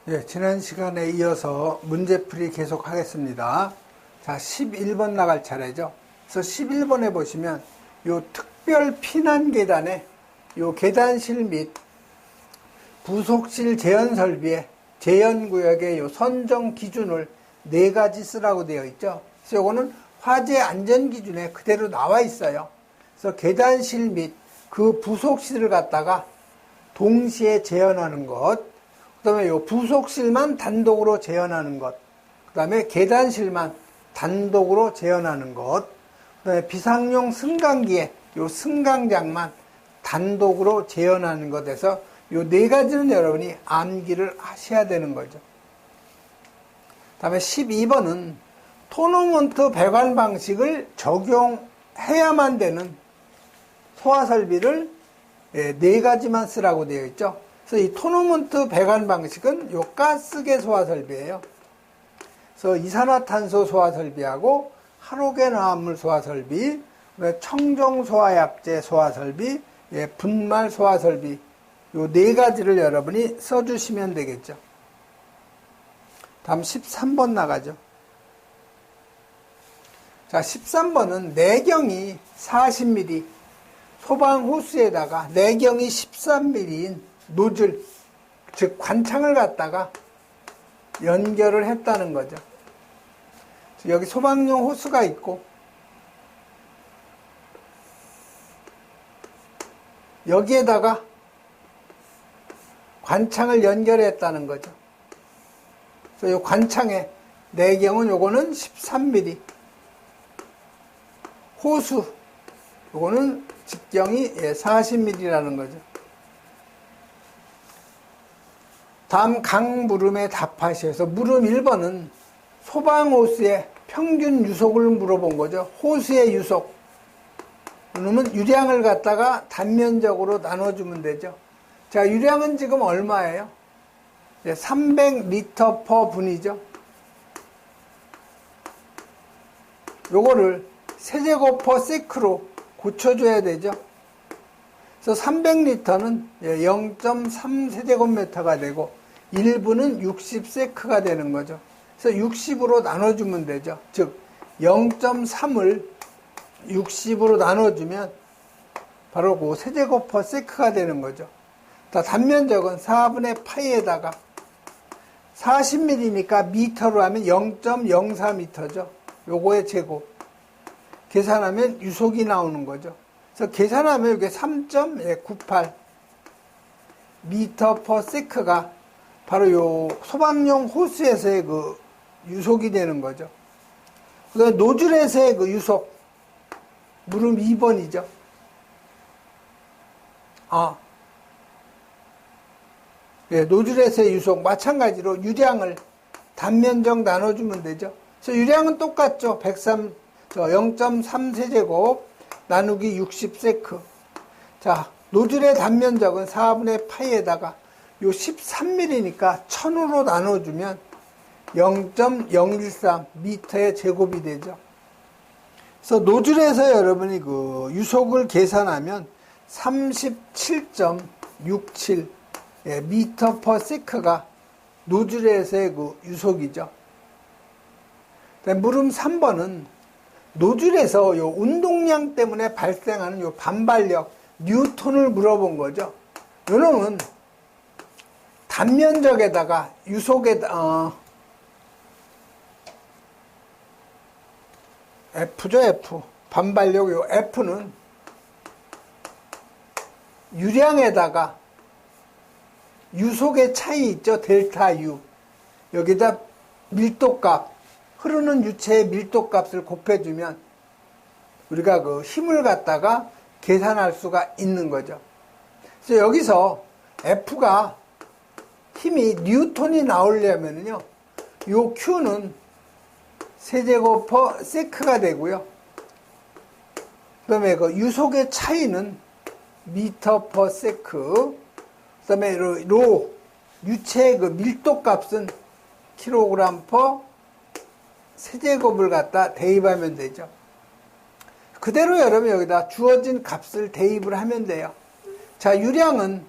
예, 지난 시간에 이어서 문제풀이 계속 하겠습니다. 자, 11번 나갈 차례죠. 그래서 11번에 보시면 요 특별 피난 계단에 요 계단실 및 부속실 제한 설비의 제한 구역의 요 선정 기준을 4가지 쓰라고 되어 있죠. 그래서 요거는 화재 안전 기준에 그대로 나와 있어요. 그래서 계단실 및 그 부속실을 갖다가 동시에 재현하는 것, 그 다음에 요 부속실만 단독으로 재현하는 것, 그 다음에 계단실만 단독으로 재현하는 것, 그 다음에 비상용 승강기에 요 승강장만 단독으로 재현하는 것에서 요 4가지는 여러분이 암기를 하셔야 되는 거죠. 그 다음에 12번은 토너먼트 배관 방식을 적용해야만 되는 소화설비를 4가지만 쓰라고 되어 있죠. 그래서 이 토너먼트 배관 방식은 요 가스계 소화설비예요. 그래서 이산화탄소 소화설비하고 할로겐화합물 소화설비, 청정소화약제 소화설비, 분말 소화설비, 요 4가지를 여러분이 써주시면 되겠죠. 다음 13번 나가죠. 자, 13번은 내경이 40mm, 소방호스에다가 내경이 13mm인 노즐, 즉 관창을 갖다가 연결을 했다는 거죠. 여기 소방용 호스가 있고 여기에다가 관창을 연결했다는 거죠. 그래서 이 관창의 내경은 요거는 13mm, 호수 요거는 직경이 40mm라는 거죠. 다음 각 물음에 답하시어서 물음 1번은 소방호스의 평균 유속을 물어본 거죠. 호스의 유속. 그러면 유량을 갖다가 단면적으로 나눠주면 되죠. 자, 유량은 지금 얼마예요? 300리터 퍼 분이죠. 요거를 세제곱 퍼 세크로 고쳐줘야 되죠. 그래서 300리터는 0.3세제곱미터가 되고 1분은 60세크가 되는 거죠. 그래서 60으로 나눠주면 되죠. 즉 0.3을 60으로 나눠주면 바로 그 세제곱 퍼 세크가 되는 거죠. 단면적은 4분의 파이에다가 40mm니까 미터로 하면 0.04m죠. 요거의 제곱. 계산하면 유속이 나오는 거죠. 그래서 계산하면 이게 3.98 미터 퍼 세크가 바로 요 소방용 호스에서의 그 유속이 되는 거죠. 그다음에 노즐에서의 그 유속, 물음 2번이죠. 노즐에서의 유속 마찬가지로 유량을 단면적 나눠주면 되죠. 그래서 유량은 똑같죠. 0.3세제곱 나누기 60세크. 자, 노즐의 단면적은 4분의 파이에다가 요 13mm니까 1000으로 나눠주면 0.013 미터의 제곱이 되죠. 그래서 노즐에서 여러분이 그 유속을 계산하면 37.67 미터 퍼 세크가 노즐에서의 그 유속이죠. 물음 3번은 노즐에서 요 운동량 때문에 발생하는 요 반발력, 뉴턴을 물어본 거죠. 요놈은 단면적에다가 F죠, F. 반발력, 요 F는 유량에다가 유속의 차이 있죠, 델타 U. 여기다 밀도값, 흐르는 유체의 밀도값을 곱해주면 우리가 그 힘을 갖다가 계산할 수가 있는 거죠. 그래서 여기서 F가 힘이 뉴턴이 나오려면요, 요 Q는 세제곱 퍼 세크가 되고요. 그 다음에 그 유속의 차이는 미터 퍼 세크. 그 다음에 유체의 그 밀도값은 킬로그램 퍼 세제곱을 갖다 대입하면 되죠. 그대로 여러분 여기다 주어진 값을 대입을 하면 돼요. 자, 유량은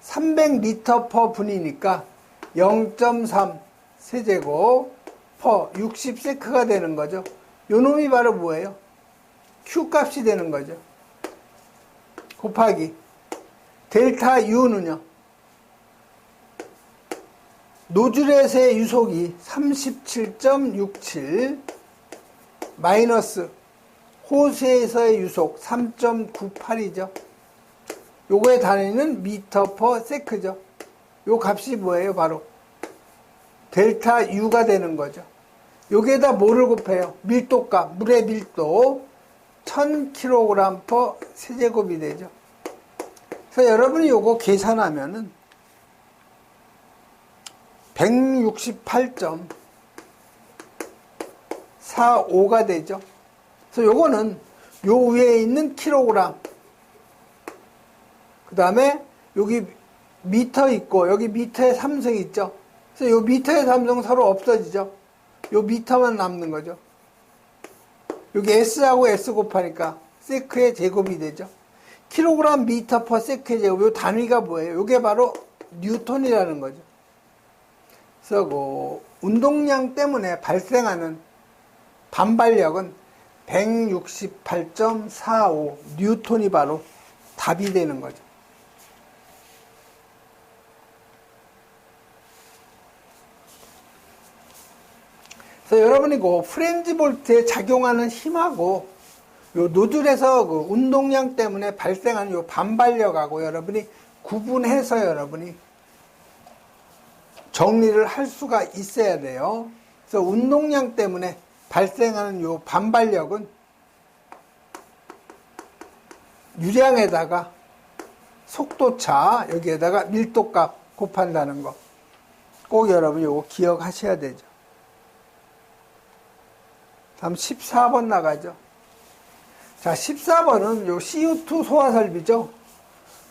300리터 퍼 분이니까 0.3 세제곱 퍼 60세크가 되는 거죠. 요 놈이 바로 뭐예요? Q 값이 되는 거죠. 곱하기 델타 U는요. 노즐에서의 유속이 37.67 마이너스 호스에서의 유속 3.98이죠. 요거의 단위는 미터 퍼 세크죠. 요 값이 뭐예요? 바로 델타 U가 되는 거죠. 여기에다 뭐를 곱해요? 밀도값, 물의 밀도 1000kg 퍼 세제곱이 되죠. 그래서 여러분이 요거 계산하면은 168.45가 되죠. 그래서 요거는 요 위에 있는 킬로그램, 그 다음에 여기 미터 있고 여기 미터의 삼성 있죠. 그래서 요 미터의 삼성 서로 없어지죠. 요 미터만 남는 거죠. 여기 S하고 S 곱하니까 세크의 제곱이 되죠. 킬로그램 미터 퍼 세크의 제곱, 요 단위가 뭐예요? 요게 바로 뉴턴이라는 거죠. 그래서 그 운동량 때문에 발생하는 반발력은 168.45 뉴턴이 바로 답이 되는 거죠. 그래서 여러분이 그 프렌즈 볼트에 작용하는 힘하고 요 노즐에서 그 운동량 때문에 발생하는 요 반발력하고 여러분이 구분해서 여러분이 정리를 할 수가 있어야 돼요. 그래서 운동량 때문에 발생하는 요 반발력은 유량에다가 속도차 여기에다가 밀도값 곱한다는 거 꼭 여러분이 요거 기억하셔야 되죠. 다음 14번 나가죠. 자, 14번은 요 CO2 소화 설비죠.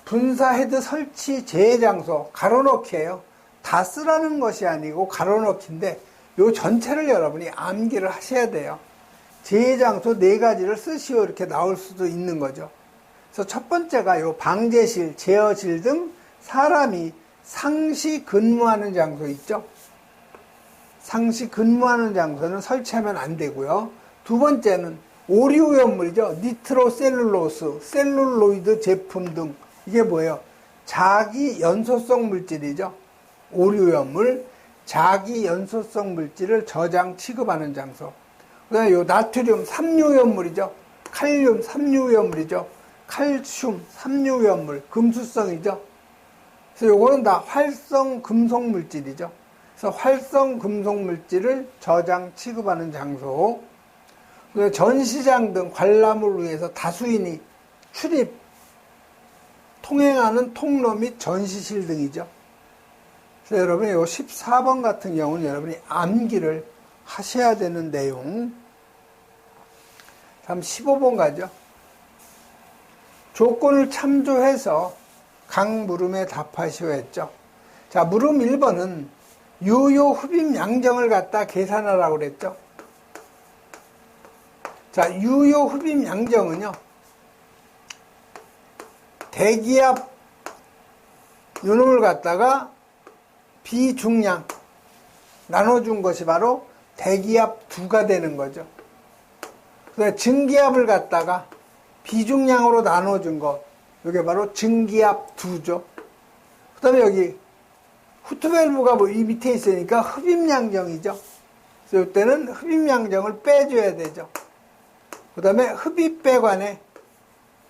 분사 헤드 설치 제외 장소 가로넣기예요. 다 쓰라는 것이 아니고 가로넣기인데 요 전체를 여러분이 암기를 하셔야 돼요. 제외 장소 4가지를 쓰시오 이렇게 나올 수도 있는 거죠. 그래서 첫 번째가 요 방제실, 제어실 등 사람이 상시 근무하는 장소 있죠. 상시 근무하는 장소는 설치하면 안 되고요. 두 번째는 오리오염물이죠. 니트로셀룰로스, 셀룰로이드 제품 등 이게 뭐예요? 자기 연소성 물질이죠. 오리오염물, 자기 연소성 물질을 저장 취급하는 장소. 그다음에 요 나트륨 삼류염물이죠. 칼륨 삼류염물이죠. 칼슘 삼류염물, 금수성이죠. 그래서 요거는 다 활성 금속 물질이죠. 그래서 활성 금속 물질을 저장 취급하는 장소. 전시장 등 관람을 위해서 다수인이 출입, 통행하는 통로 및 전시실 등이죠. 그래서 여러분이 요 14번 같은 경우는 여러분이 암기를 하셔야 되는 내용. 다음 15번 가죠. 조건을 참조해서 각 물음에 답하시오 했죠. 자, 물음 1번은 유효 흡입 양정을 갖다 계산하라고 그랬죠. 자, 유효 흡입 양정은요, 대기압 요놈을 갖다가 비중량 나눠준 것이 바로 대기압 2가 되는 거죠. 그래서 증기압을 갖다가 비중량으로 나눠준 것, 이게 바로 증기압 2죠. 그 다음에 여기 후트밸브가 뭐 이 밑에 있으니까 흡입양정이죠. 그래서 이때는 흡입양정을 빼줘야 되죠. 그 다음에 흡입배관에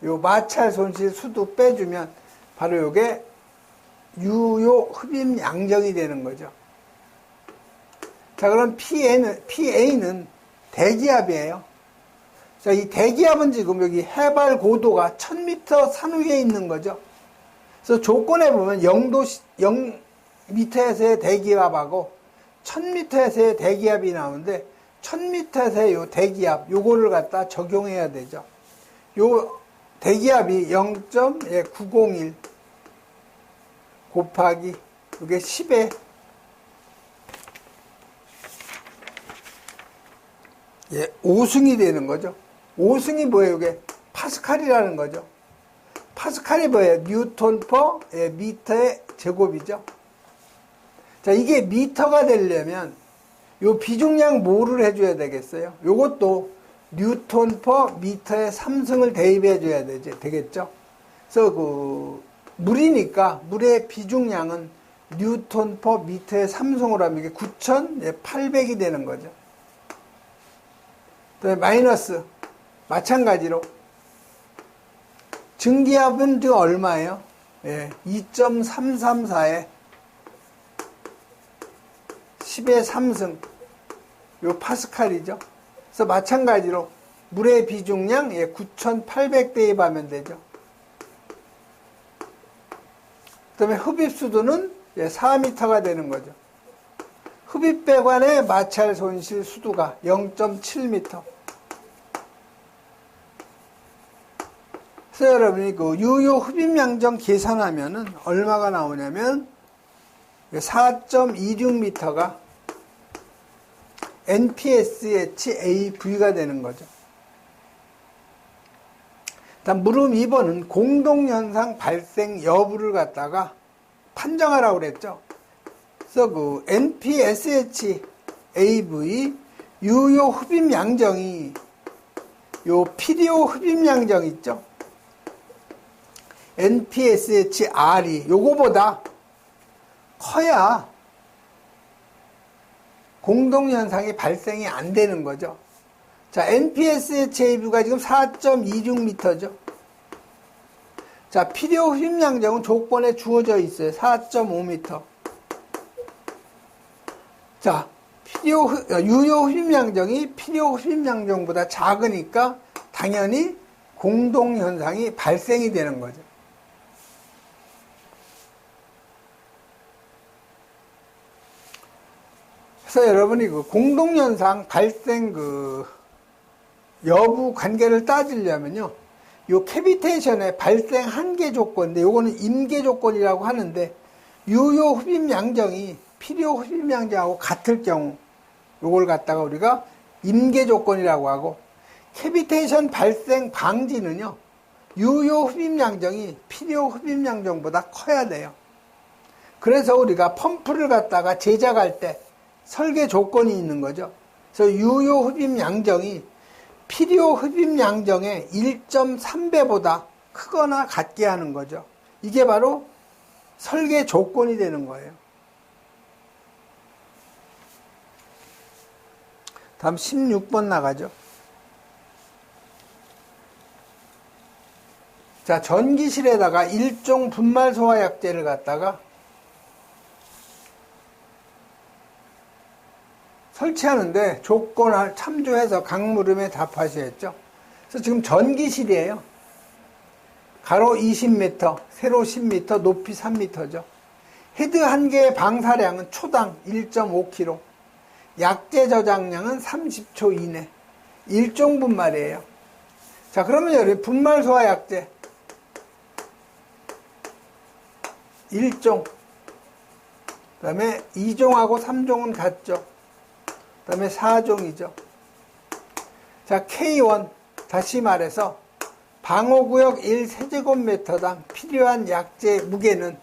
요 마찰 손실 수도 빼주면 바로 요게 유효 흡입양정이 되는 거죠. 자, 그럼 PA는 대기압이에요. 자, 이 대기압은 지금 여기 해발 고도가 1000m 산 위에 있는 거죠. 그래서 조건에 보면 0m에서의 대기압하고 1000m에서의 대기압이 나오는데 1000m에서의 요 대기압, 요거를 갖다 적용해야 되죠. 요 대기압이 0.901 곱하기 이게 10에 5승이 되는 거죠. 5승이 뭐예요? 이게 파스칼이라는 거죠. 파스칼이 뭐예요? 뉴턴 퍼 미터의 제곱이죠. 자, 이게 미터가 되려면 요 비중량 뭐를 해줘야 되겠어요? 요것도 뉴턴 퍼 미터에 3승을 대입해 줘야 되겠죠? 그래서 물이니까 물의 비중량은 뉴턴 퍼 미터에 3승으로 하면 이게 9,800이 되는 거죠. 또 마이너스 마찬가지로 증기압은 지금 얼마예요? 2.334에 10의 3승 요 파스칼이죠. 그래서 마찬가지로 물의 비중량 9,800 대입하면 되죠. 그 다음에 흡입수도는 4m가 되는 거죠. 흡입배관의 마찰 손실 수두가 0.7m. 그래서 여러분이 유효 흡입양정 계산하면은 얼마가 나오냐면 4.26m가 NPSHAV가 되는 거죠. 다음 물음 2번은 공동현상 발생 여부를 갖다가 판정하라고 그랬죠. 그래서 NPSHAV 유효 흡입양정이 요 필요 흡입양정 있죠. NPSHR이 요거보다 커야 공동현상이 발생이 안 되는 거죠. 자, NPSHAV가 지금 4.26m죠. 자, 필요 흡입양정은 조건에 주어져 있어요. 4.5m. 자, 유효 흡입양정이 필요 흡입양정보다 작으니까 당연히 공동현상이 발생이 되는 거죠. 그래서 여러분이 공동현상 발생 여부 관계를 따지려면요. 요 캐비테이션의 발생 한계 조건인데 요거는 임계 조건이라고 하는데 유효 흡입양정이 필요 흡입양정하고 같을 경우 요걸 갖다가 우리가 임계 조건이라고 하고 캐비테이션 발생 방지는요. 유효 흡입양정이 필요 흡입양정보다 커야 돼요. 그래서 우리가 펌프를 갖다가 제작할 때 설계 조건이 있는 거죠. 그래서 유효 흡입양정이 필요 흡입양정의 1.3배보다 크거나 같게 하는 거죠. 이게 바로 설계 조건이 되는 거예요. 다음 16번 나가죠. 자, 전기실에다가 일종 분말 소화약제를 갖다가 설치하는데 조건을 참조해서 각 물음에 답하셔야죠. 그래서 지금 전기실이에요. 가로 20m, 세로 10m, 높이 3m죠. 헤드 한 개의 방사량은 초당 1.5kg, 약제 저장량은 30초 이내. 일종 분말이에요. 자, 그러면 여기 분말 소화 약제 1종, 그 다음에 2종하고 3종은 같죠. 그 다음에 4종이죠. 자, K1, 다시 말해서 방호구역 1세제곱미터당 필요한 약제 무게는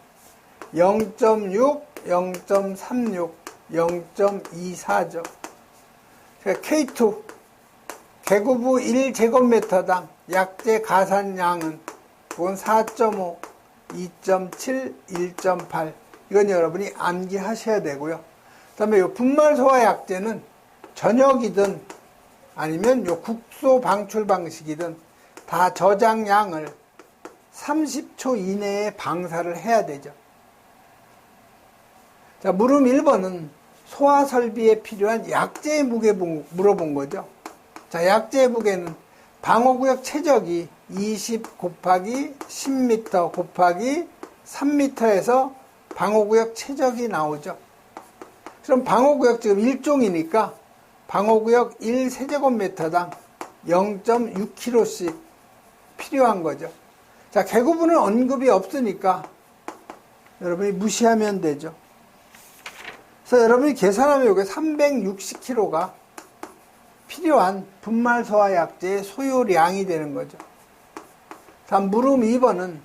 0.6, 0.36, 0.24죠. K2, 개구부 1제곱미터당 약제 가산량은 그건 4.5, 2.7, 1.8. 이건 여러분이 암기하셔야 되고요. 그 다음에 요 분말 소화 약제는 전역이든 아니면 요 국소 방출 방식이든 다 저장량을 30초 이내에 방사를 해야 되죠. 자, 물음 1번은 소화 설비에 필요한 약제의 무게 물어본 거죠. 자, 약제의 무게는 방호구역 최적이 20 곱하기 10m 곱하기 3m에서 방호구역 최적이 나오죠. 그럼 방호구역 지금 1종이니까 방호구역 1세제곱미터당 0.6kg씩 필요한 거죠. 자, 개구부는 언급이 없으니까 여러분이 무시하면 되죠. 그래서 여러분이 계산하면 이게 360kg가 필요한 분말 소화 약제의 소요량이 되는 거죠. 다음 물음 2번은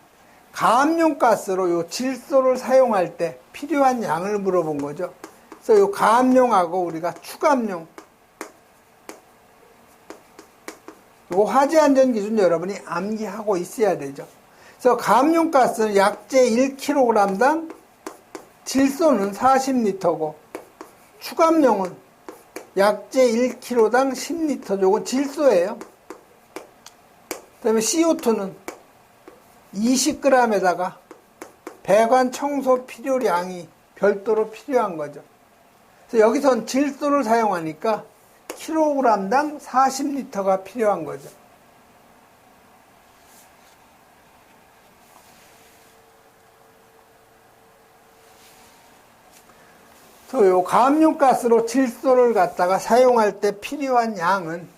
가압용 가스로 요 질소를 사용할 때 필요한 양을 물어본 거죠. 그래서 요 가압용하고 우리가 추가압용, 요 화재 안전 기준 여러분이 암기하고 있어야 되죠. 그래서 가압용 가스는 약재 1kg당 질소는 40L고 추가압용은 약재 1kg당 10L. 요건 질소예요. 그 다음에 CO2는 20g에다가 배관 청소 필요량이 별도로 필요한 거죠. 그래서 여기선 질소를 사용하니까 kg당 40L가 필요한 거죠. 요 가압용 가스로 질소를 갖다가 사용할 때 필요한 양은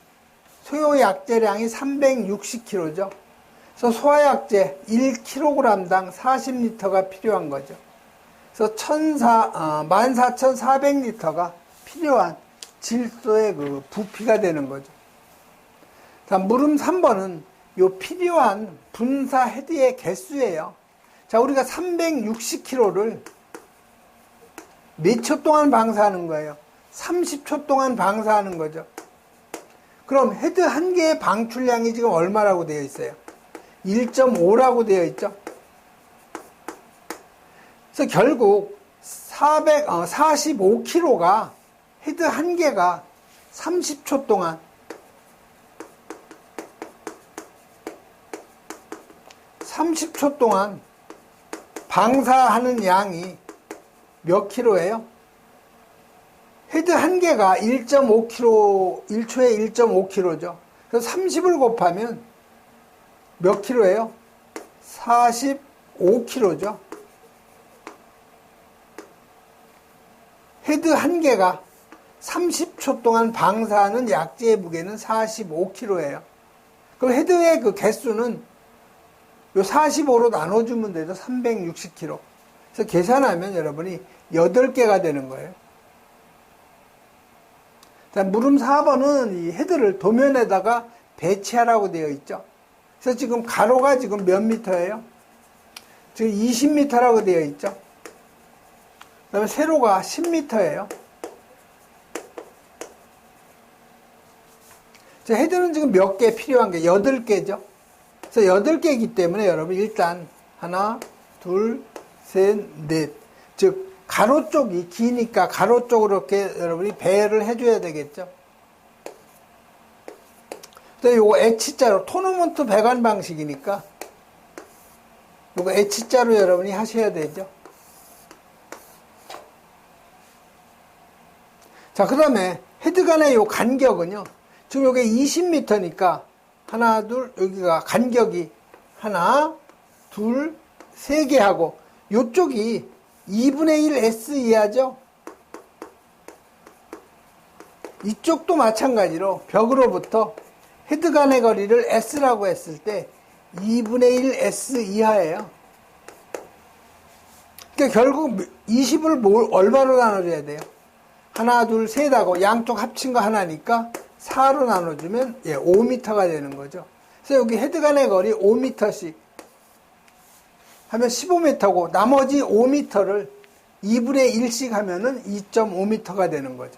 소요 약재량이 360kg죠. 그래서 소화약재 1kg당 40L가 필요한 거죠. 그래서 14,400L가 필요한 질소의 그 부피가 되는 거죠. 자, 물음 3번은 요 필요한 분사 헤드의 개수예요. 자, 우리가 360kg를 몇 초 동안 방사하는 거예요? 30초 동안 방사하는 거죠. 그럼 헤드 한 개의 방출량이 지금 얼마라고 되어 있어요? 1.5라고 되어 있죠. 그래서 결국 45kg가 헤드 한 개가 30초 동안 방사하는 양이 몇 킬로예요? 헤드 한 개가 1.5kg, 1초에 1.5kg죠. 그래서 30을 곱하면 몇 킬로예요? 45kg죠. 헤드 한 개가 30초 동안 방사하는 약재의 무게는 45kg예요. 그럼 헤드의 그 개수는 요 45로 나눠주면 되죠. 360kg. 그래서 계산하면 여러분이 8개가 되는 거예요. 자, 물음 4번은 이 헤드를 도면에다가 배치하라고 되어 있죠. 그래서 지금 가로가 지금 몇 미터예요? 지금 20m라고 되어 있죠. 그 다음에 세로가 10m예요. 자, 헤드는 지금 몇 개 필요한 게 8개죠. 그래서 8개이기 때문에 여러분 일단 하나, 둘, 셋, 넷. 즉 가로 쪽이 기니까 가로 쪽으로 이렇게 여러분이 배열을 해줘야 되겠죠. 근데 요거 H자로 토너먼트 배관 방식이니까 요거 H자로 여러분이 하셔야 되죠. 자, 그 다음에 헤드 간의 요 간격은요. 지금 요게 20m니까 하나, 둘, 여기가 간격이 하나, 둘, 세 개 하고 요쪽이 2분의 1 S 이하죠. 이쪽도 마찬가지로 벽으로부터 헤드 간의 거리를 S라고 했을 때 2분의 1 S 이하예요. 그러니까 결국 20을 얼마로 나눠줘야 돼요? 하나, 둘, 셋 하고 양쪽 합친 거 하나니까 4로 나눠주면 5m가 되는 거죠. 그래서 여기 헤드 간의 거리 5m씩 하면 15m고 나머지 5m를 2분의 1씩 하면은 2.5m가 되는 거죠.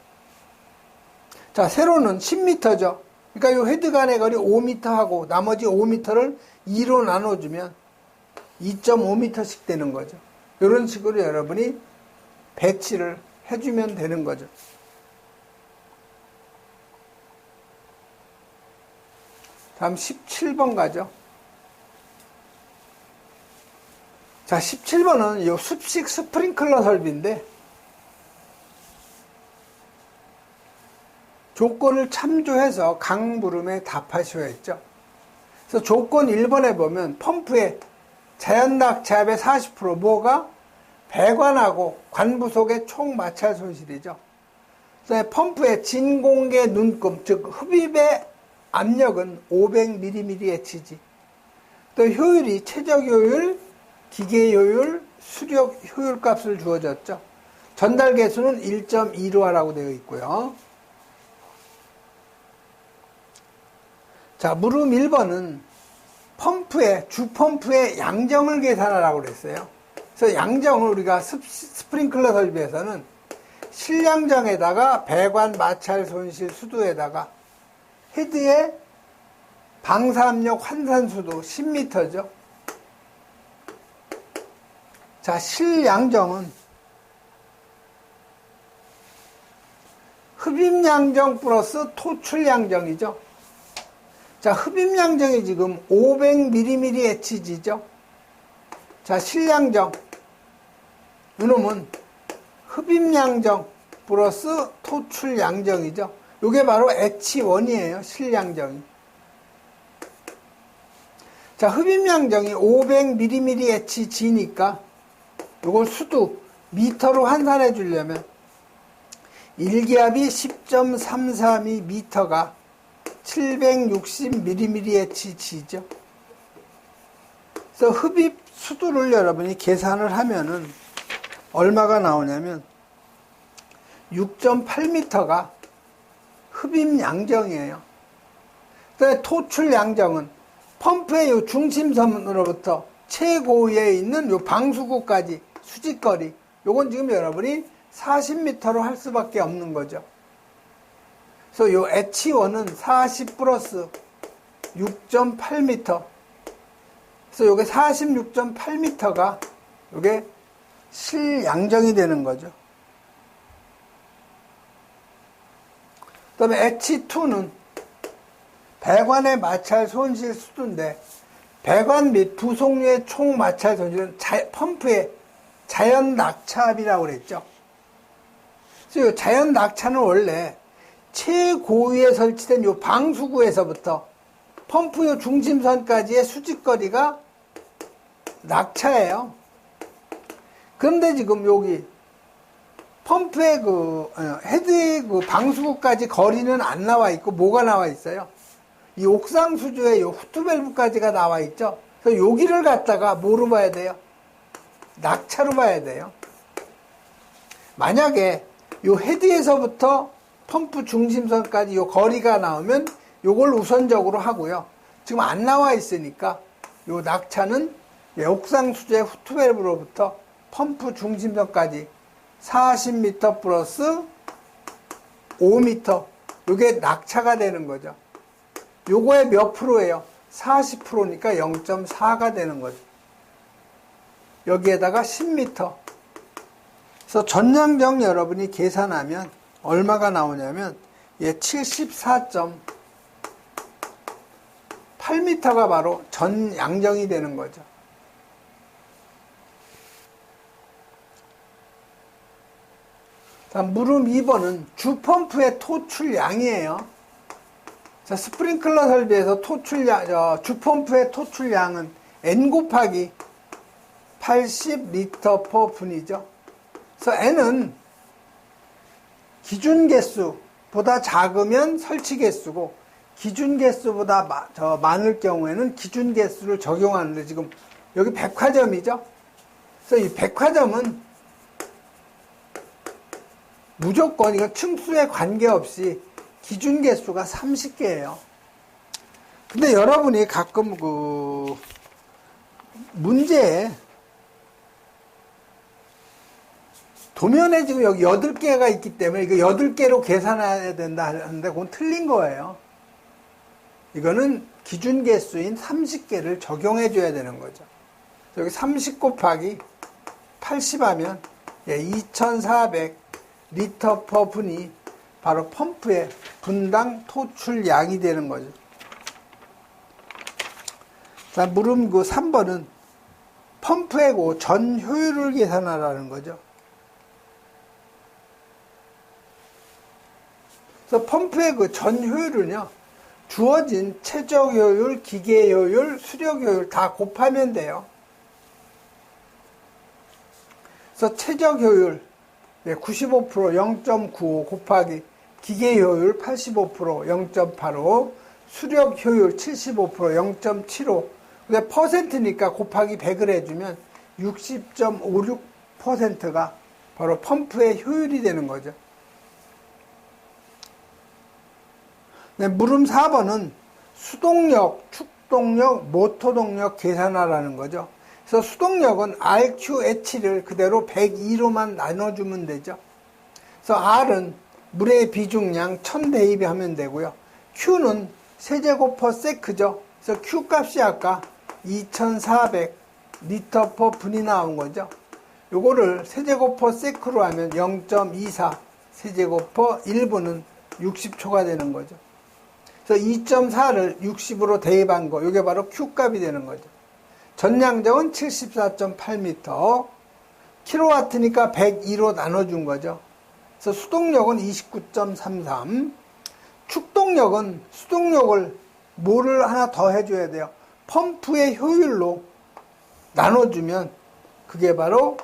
자, 세로는 10m죠. 그러니까 이 헤드 간의 거리 5m 하고 나머지 5m를 2로 나눠주면 2.5m씩 되는 거죠. 이런 식으로 여러분이 배치를 해주면 되는 거죠. 다음 17번 가죠. 자, 17번은 이 습식 스프링클러 설비인데 조건을 참조해서 각 물음에 답하셔야 했죠. 그래서 조건 1번에 보면 펌프의 자연낙 제압의 40% 뭐가 배관하고 관부 속의 총 마찰 손실이죠. 그다음에 펌프의 진공계 눈금 즉 흡입의 압력은 500mmHg. 또 효율이 최적 효율, 기계 효율, 수력 효율 값을 주어졌죠. 전달 개수는 1.2로하라고 되어 있고요. 자, 물음 1번은 주 펌프의 양정을 계산하라고 그랬어요. 그래서 양정을 우리가 스프링클러 설비에서는 실양정에다가 배관, 마찰, 손실, 수도에다가 헤드의 방사압력 환산수도 10m죠. 자, 실양정은 흡입양정 플러스 토출양정이죠. 자, 흡입양정이 지금 500mmHg죠. 자, 실양정. 이놈은 흡입양정 플러스 토출양정이죠. 이게 바로 H1이에요. 실양정이. 자, 흡입양정이 500mmHg니까 이걸 수도 미터로 환산해 주려면 1기압이 10.332m가 760mmHg죠. 그래서 흡입 수도를 여러분이 계산을 하면은 얼마가 나오냐면 6.8m가 흡입 양정이에요. 그다음에 토출 양정은 펌프의 요 중심선으로부터 최고위에 있는 요 방수구까지 수직거리. 요건 지금 여러분이 40m로 할 수밖에 없는 거죠. 그래서 요 H1은 40 플러스 6.8m. 그래서 요게 46.8m가 요게 실양정이 되는 거죠. 그 다음에 H2는 배관의 마찰 손실 수도인데 배관 및 부속류의 총 마찰 손실은 펌프의 자연 낙차압이라고 그랬죠. 그래서 이 자연 낙차는 원래 최고위에 설치된 이 방수구에서부터 펌프 요 중심선까지의 수직거리가 낙차예요. 그런데 지금 여기 펌프의 헤드의 방수구까지 거리는 안 나와 있고 뭐가 나와 있어요? 이 옥상 수조의 요 후트밸브까지가 나와 있죠. 그래서 여기를 갖다가 뭐로 봐야 돼요? 낙차로 봐야 돼요. 만약에 요 헤드에서부터 펌프 중심선까지 요 거리가 나오면 요걸 우선적으로 하고요. 지금 안 나와 있으니까 요 낙차는 옥상 수조의 후트밸브로부터 펌프 중심선까지 40m 플러스 5m. 요게 낙차가 되는 거죠. 요거의 몇 프로예요? 40%니까 0.4가 되는 거죠. 여기에다가 10m. 그래서 전양정 여러분이 계산하면 얼마가 나오냐면 74.8m가 바로 전양정이 되는 거죠. 다음 물음 2번은 주펌프의 토출량이에요. 자, 스프링클러 설비에서 주펌프의 토출량은 N 곱하기 80L per 분이죠. 그래서 N은 기준 개수보다 작으면 설치 개수고 기준 개수보다 많을 경우에는 기준 개수를 적용하는데 지금 여기 백화점이죠. 그래서 이 백화점은 무조건 이건 층수에 관계없이 기준 개수가 30개예요. 근데 여러분이 가끔 문제에 도면에 지금 여기 8개가 있기 때문에 이거 8개로 계산해야 된다 하는데 그건 틀린 거예요. 이거는 기준 개수인 30개를 적용해 줘야 되는 거죠. 여기 30 곱하기 80 하면 2400 리터 퍼 분이 바로 펌프의 분당 토출량이 되는 거죠. 자, 물음 3번은 펌프의 전 효율을 계산하라는 거죠. 그래서 펌프의 전 효율은요, 주어진 최적 효율, 기계 효율, 수력 효율 다 곱하면 돼요. 그래서 최적 효율 95% 0.95 곱하기 기계 효율 85% 0.85 수력 효율 75% 0.75 근데 퍼센트니까 곱하기 100을 해주면 60.56%가 바로 펌프의 효율이 되는 거죠. 네, 물음 4번은 수동력, 축도, 수동력, 모터동력 계산하라는 거죠. 그래서 수동력은 RQH를 그대로 102로만 나눠주면 되죠. 그래서 R은 물의 비중량 1000 대입하면 되고요. Q는 세제곱퍼세크죠. 그래서 Q 값이 아까 2400 리터 퍼 분이 나온 거죠. 요거를 세제곱퍼세크로 하면 0.24 세제곱퍼 1분은 60초가 되는 거죠. 그래서 2.4를 60으로 대입한 거, 이게 바로 Q 값이 되는 거죠. 전량적은 74.8m, 킬로와트니까 102로 나눠준 거죠. 그래서 수동력은 29.33, 축동력은 수동력을 뭐를 하나 더 해줘야 돼요. 펌프의 효율로 나눠주면 그게 바로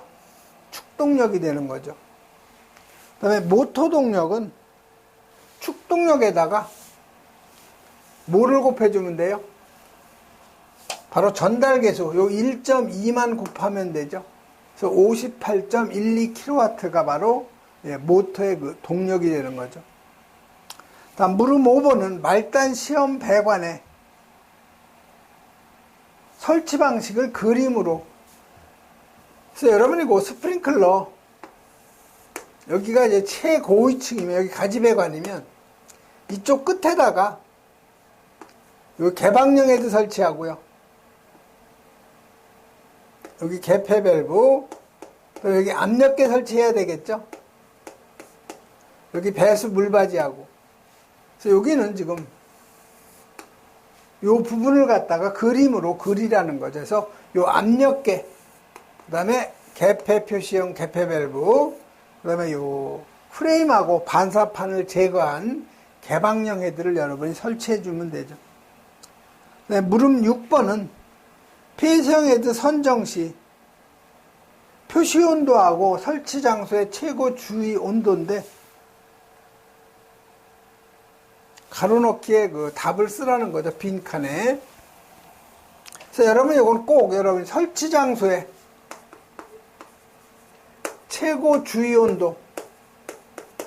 축동력이 되는 거죠. 그 다음에 모터동력은 축동력에다가 뭐를 곱해주면 돼요? 바로 전달계수, 요 1.2만 곱하면 되죠. 그래서 58.12kW가 바로 모터의 그 동력이 되는 거죠. 다음 물음 5번은 말단 시험 배관에 설치 방식을 그림으로. 그래서 여러분이 그 스프링클러, 여기가 이제 최고위층이면, 여기 가지배관이면 이쪽 끝에다가 요 개방형 헤드 설치하고요. 여기 개폐 밸브, 또 여기 압력계 설치해야 되겠죠. 여기 배수 물바지하고. 그래서 여기는 지금 요 부분을 갖다가 그림으로 그리라는 거죠. 그래서 요 압력계, 그 다음에 개폐 표시형 개폐 밸브, 그 다음에 요 프레임하고 반사판을 제거한 개방형 헤드를 여러분이 설치해 주면 되죠. 네, 물음 6번은 폐쇄형 헤드 선정 시 표시 온도하고 설치 장소의 최고 주의 온도인데, 가로넣기에 그 답을 쓰라는 거죠. 빈칸에. 그래서 여러분 이건 꼭 여러분 설치 장소에 최고 주의 온도,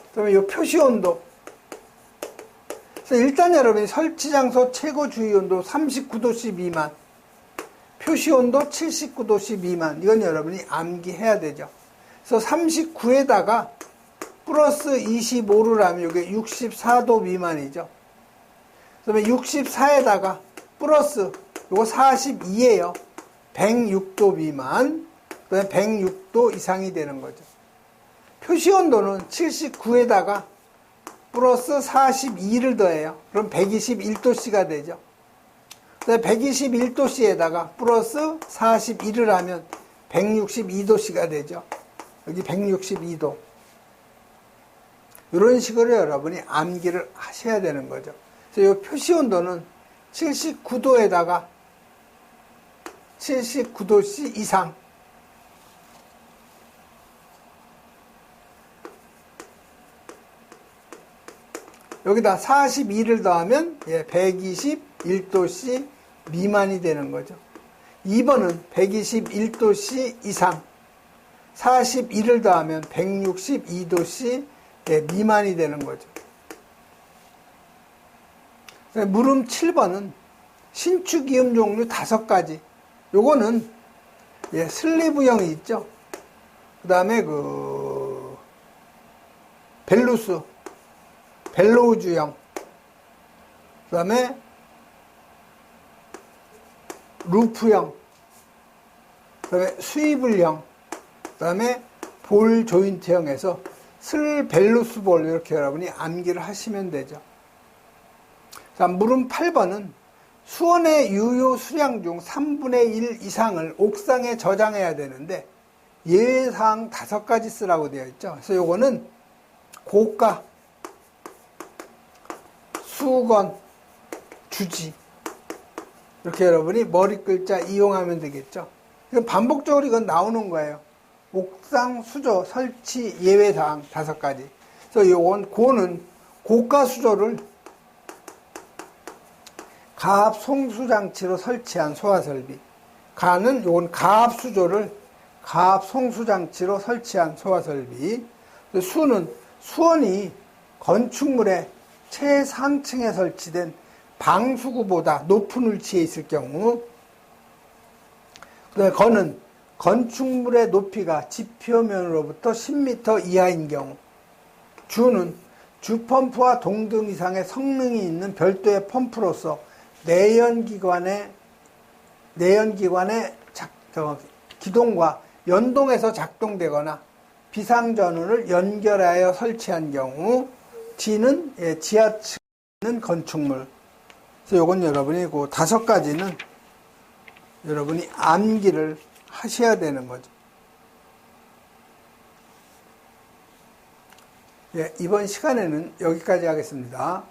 그다음에 이 표시 온도. 그래서 일단 여러분이 설치 장소 최고 주의 온도 39도씨 미만, 표시 온도 79도씨 미만, 이건 여러분이 암기해야 되죠. 그래서 39에다가 플러스 25를 하면 이게 64도 미만이죠. 그 다음에 64에다가 플러스 요거 42예요. 106도 미만, 그 다음에 106도 이상이 되는 거죠. 표시 온도는 79에다가 플러스 42를 더해요. 그럼 121도씨가 되죠. 그 다음에 121도씨에다가 플러스 41을 하면 162도씨가 되죠. 여기 162도. 이런 식으로 여러분이 암기를 하셔야 되는 거죠. 그래서 이 표시 온도는 79도에다가 79도씨 이상. 여기다 42를 더하면 121도씨 미만이 되는 거죠. 2번은 121도씨 이상. 41을 더하면 162도씨 미만이 되는 거죠. 물음 7번은 신축이음 종류 5가지. 요거는 슬리브형이 있죠. 그 다음에 그 벨루스, 벨로우즈형, 그 다음에 루프형, 그 다음에 스위블형, 그 다음에 볼 조인트형에서 슬 벨루스 볼, 이렇게 여러분이 암기를 하시면 되죠. 자, 물음 8번은 수온의 유효 수량 중 3분의 1 이상을 옥상에 저장해야 되는데 예외사항 5가지 쓰라고 되어 있죠. 그래서 요거는 고가, 수건, 주지, 이렇게 여러분이 머리 글자 이용하면 되겠죠. 이건 반복적으로 이건 나오는 거예요. 옥상 수조 설치 예외사항 5가지. 그래서 요건 고는 고가 수조를 가압 송수장치로 설치한 소화설비. 가는 요건 가압 수조를 가압 송수장치로 설치한 소화설비. 수는 수원이 건축물의 최상층에 설치된 방수구보다 높은 위치에 있을 경우, 그다음에 건은 건축물의 높이가 지표면으로부터 10m 이하인 경우, 주는 주펌프와 동등 이상의 성능이 있는 별도의 펌프로서 내연기관의 기동과 연동해서 작동되거나 비상전원을 연결하여 설치한 경우, G는 지하층에 있는 건축물. 그래서 이건 여러분이 그 5가지는 여러분이 암기를 하셔야 되는 거죠. 이번 시간에는 여기까지 하겠습니다.